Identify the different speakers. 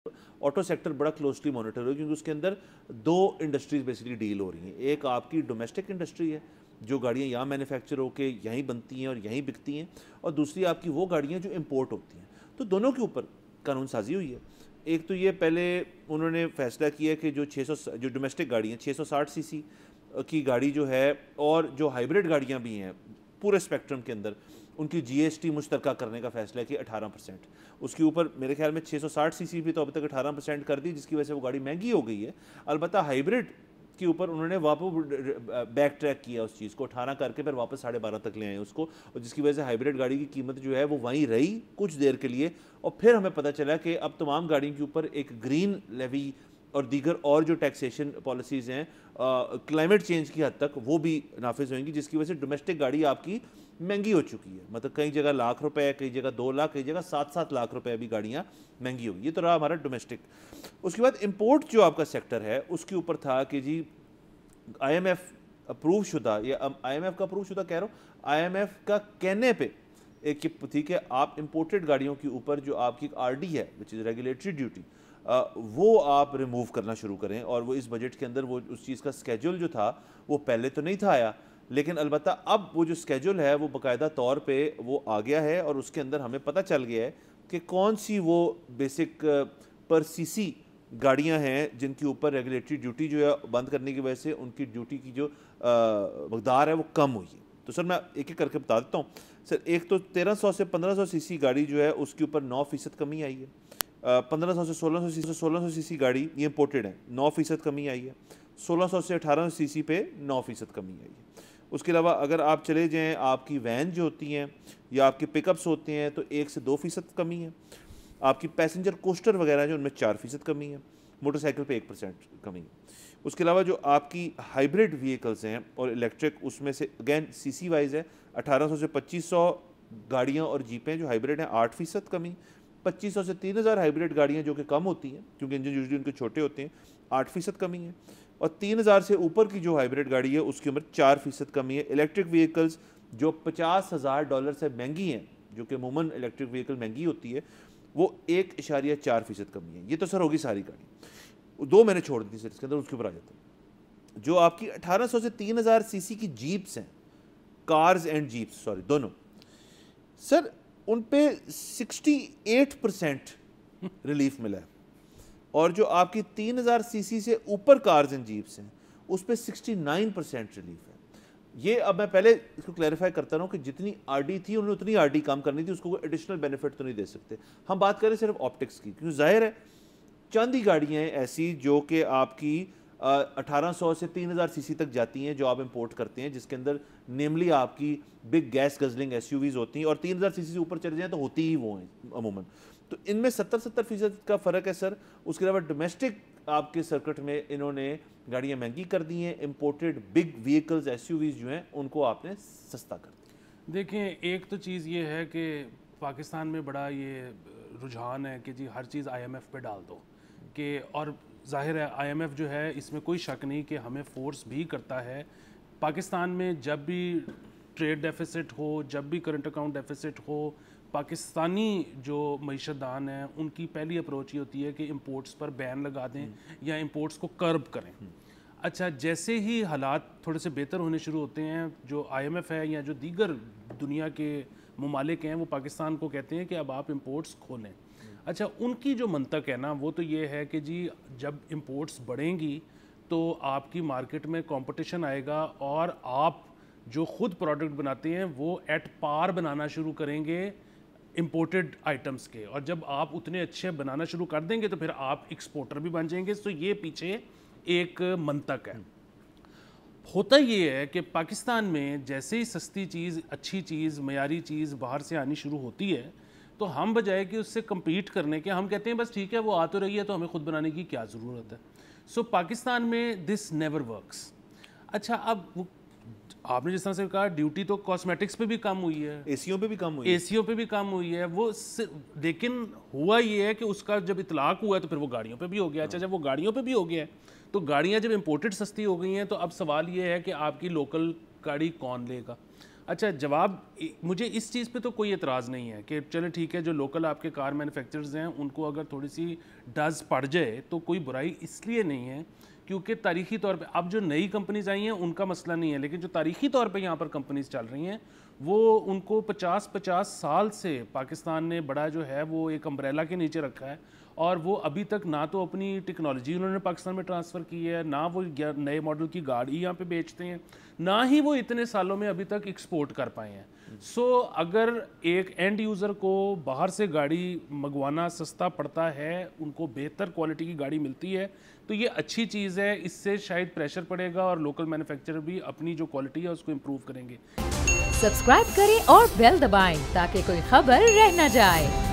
Speaker 1: Auto sector बड़ा closely monitor हो, क्योंकि उसके अंदर दो इंडस्ट्रीज बेसिकली डील हो रही हैं। एक आपकी डोमेस्टिक इंडस्ट्री है जो गाड़ियाँ यहाँ मैन्युफैक्चर होकर यहीं बनती हैं और यहीं बिकती हैं, और दूसरी आपकी वो गाड़ियाँ जो इम्पोर्ट होती हैं। तो दोनों के ऊपर कानून साजी हुई है। एक तो ये पहले उन्होंने फैसला किया कि जो डोमेस्टिक गाड़ी हैं 660 सीसी की गाड़ी जो है, और जो हाइब्रिड गाड़ियाँ भी हैं पूरे स्पेक्ट्रम के अंदर, उनकी जीएसटी मुश्तरका करने का फैसला किया 18%। उसके ऊपर मेरे ख्याल में 660 सीसी भी तो अभी तक 18% कर दी, जिसकी वजह से वो गाड़ी महंगी हो गई है। अलबत्ता हाइब्रिड के ऊपर उन्होंने वापस बैक ट्रैक किया उस चीज़ को, 18 करके फिर वापस 12.5 तक ले आए उसको, और जिसकी वजह से हाइब्रिड गाड़ी की कीमत जो है वो वहीं रही कुछ देर के लिए। और फिर हमें पता चला कि अब तमाम गाड़ियों के ऊपर एक ग्रीन लेवी और दीगर और जो टैक्सेशन पॉलिसीज़ हैं क्लाइमेट चेंज की हद तक वो भी नाफिज होंगी, जिसकी वजह से डोमेस्टिक गाड़ी आपकी महंगी हो चुकी है। मतलब कई जगह लाख रुपए, कई जगह 2 लाख, कई जगह 7-7 लाख रुपए भी गाड़ियाँ महंगी होगी। ये तो रहा हमारा डोमेस्टिक। उसके बाद इंपोर्ट जो आपका सेक्टर है उसके ऊपर था कि जी आईएमएफ अप्रूव शुदा, या आईएमएफ का अप्रूव शुदा कह रहा हूँ, आईएमएफ का कहने पे एक थी कि आप इंपोर्टेड गाड़ियों के ऊपर जो आपकी आरडी है विच इज़ रेगुलेटरी ड्यूटी, वो आप रिमूव करना शुरू करें। और वो इस बजट के अंदर वो उस चीज़ का स्केड्यूल जो था वो पहले तो नहीं था आया, लेकिन अलबत्ता अब वो जो स्केड्यूल है वो बाकायदा तौर पे वो आ गया है, और उसके अंदर हमें पता चल गया है कि कौन सी वो बेसिक पर सीसी गाड़ियां हैं जिनके ऊपर रेगुलेटरी ड्यूटी जो है बंद करने की वजह से उनकी ड्यूटी की जो मकदार है वो कम हुई है। तो सर मैं एक एक करके बता देता हूँ। सर एक तो 1300 से 1500 सीसी गाड़ी जो है उसके ऊपर 9% कमी आई है। 1500 से 1600 सीसी गाड़ी ये इंपोर्टेड है, 9% कमी आई है। 1600 से 1800 सीसी पे 9% कमी आई है। उसके अलावा अगर आप चले जाएँ आपकी वैन जो होती हैं या आपके पिकअप्स होते हैं तो 1 से 2% कमी है। आपकी पैसेंजर कोस्टर वगैरह जो उनमें 4% कमी है। मोटरसाइकिल पे 1% कमी है। उसके अलावा जो आपकी हाइब्रिड व्हीकल्स हैं और इलेक्ट्रिक, उसमें से अगेन सीसी वाइज है 1800 से 2500 गाड़ियाँ और जीपें जो हाइब्रिड हैं 8% कमी। 2500 से 3000 हाइब्रिड गाड़ियाँ जो कि कम होती हैं क्योंकि इंजन यूजली उनके छोटे होते हैं, 8% कमी है। और 3000 से ऊपर की जो हाइब्रिड गाड़ी है उसकी उम्र 4% कमी है। इलेक्ट्रिक व्हीकल्स जो $50,000 से महंगी हैं, जो कि अमूमन इलेक्ट्रिक व्हीकल महंगी होती है, वो 1.4% कमी है। ये तो सर होगी सारी गाड़ी, दो मैंने छोड़ दी सर इसके अंदर, उसके ऊपर आ जाता है। जो आपकी 1800 से 3000 सीसी की जीप्स हैं, कार्स एंड जीप्स सॉरी दोनों, सर उन पे 68% रिलीफ मिला है। और जो आपकी 3000 सीसी से ऊपर कार्स एंड जीप्स हैं उस पर 69% रिलीफ है। ये अब मैं पहले इसको क्लैरिफाई करता रहा हूँ कि जितनी आरडी थी उन्होंने उतनी आरडी काम करनी थी, उसको कोई एडिशनल बेनिफिट तो नहीं दे सकते। हम बात करें सिर्फ ऑप्टिक्स की, क्योंकि जाहिर है चंद ही गाड़ियाँ हैं ऐसी जो कि आपकी 1800 से 3000 सीसी तक जाती हैं जो आप इंपोर्ट करते हैं, जिसके अंदर नेमली आपकी बिग गैस गजलिंग एसयूवीज होती हैं, और 3000 सीसी से ऊपर चले जाएँ तो होती ही वो हैं अमूमन। तो इनमें 70% का फ़र्क है सर। उसके अलावा डोमेस्टिक आपके सर्किट में इन्होंने गाड़ियाँ महंगी कर दी हैं, इंपोर्टेड बिग व्हीकल्स एसयूवीज जो हैं उनको आपने सस्ता कर दिया।
Speaker 2: देखें, एक तो चीज़ ये है कि पाकिस्तान में बड़ा ये रुझान है कि जी हर चीज़ आईएमएफ पे डाल दो कि, और जाहिर है आईएमएफ जो है इसमें कोई शक नहीं कि हमें फोर्स भी करता है। पाकिस्तान में जब भी ट्रेड डेफिसिट हो, जब भी करंट अकाउंट डेफिसिट हो, पाकिस्तानी जो मईशतदान हैं उनकी पहली अप्रोच ये होती है कि इंपोर्ट्स पर बैन लगा दें या इंपोर्ट्स को कर्ब करें। अच्छा, जैसे ही हालात थोड़े से बेहतर होने शुरू होते हैं, जो आईएमएफ है या जो दीगर दुनिया के ममालिक हैं वो पाकिस्तान को कहते हैं कि अब आप इंपोर्ट्स खोलें। अच्छा, उनकी जो मंतक है ना वो तो ये है कि जी जब इंपोर्ट्स बढ़ेंगी तो आपकी मार्केट में कंपटीशन आएगा और आप जो खुद प्रोडक्ट बनाते हैं वो एट पार बनाना शुरू करेंगे इंपोर्टेड आइटम्स के, और जब आप उतने अच्छे बनाना शुरू कर देंगे तो फिर आप एक्सपोर्टर भी बन जाएंगे। तो ये पीछे एक मंतक है। होता ये है कि पाकिस्तान में जैसे ही सस्ती चीज़, अच्छी चीज़, मयारी चीज़ बाहर से आनी शुरू होती है तो हम बजाय कि उससे कम्पीट करने के हम कहते हैं बस ठीक है वो आ तो रही है तो हमें खुद बनाने की क्या ज़रूरत है। सो पाकिस्तान में दिस नेवर वर्क्स। अच्छा, अब वो आपने जिस तरह से कहा ड्यूटी तो कॉस्मेटिक्स पे भी कम हुई है,
Speaker 1: एसीओ पे भी कम हुई है,
Speaker 2: एसीओ पे भी कम हुई है वो, लेकिन हुआ ये है कि उसका जब इतलाक हुआ है तो फिर वो गाड़ियों पे भी हो गया। अच्छा, जब वो गाड़ियों पे भी हो गया है तो गाड़ियाँ जब इंपोर्टेड सस्ती हो गई हैं तो अब सवाल ये है कि आपकी लोकल गाड़ी कौन लेगा। अच्छा, जवाब मुझे इस चीज़ पे तो कोई एतराज़ नहीं है कि चलो ठीक है, जो लोकल आपके कार मैन्युफैक्चरर्स हैं उनको अगर थोड़ी सी डज पड़ जाए तो कोई बुराई इसलिए नहीं है क्योंकि तारीखी तौर पे अब जो नई कंपनीज आई हैं उनका मसला नहीं है, लेकिन जो तारीखी तौर पे यहाँ पर कंपनीज चल रही हैं वो उनको 50-50 साल से पाकिस्तान ने बड़ा जो है वो एक अम्ब्रेला के नीचे रखा है, और वो अभी तक ना तो अपनी टेक्नोलॉजी उन्होंने पाकिस्तान में ट्रांसफ़र की है, ना वो नए मॉडल की गाड़ी यहाँ पे बेचते हैं, ना ही वो इतने सालों में अभी तक एक्सपोर्ट कर पाए हैं। सो अगर एक एंड यूज़र को बाहर से गाड़ी मंगवाना सस्ता पड़ता है, उनको बेहतर क्वालिटी की गाड़ी मिलती है, तो ये अच्छी चीज़ है। इससे शायद प्रेशर पड़ेगा और लोकल मैन्युफैक्चरर भी अपनी जो क्वालिटी है उसको इम्प्रूव करेंगे।
Speaker 3: सब्सक्राइब करें और बेल दबाएं ताकि कोई खबर रह न जाए।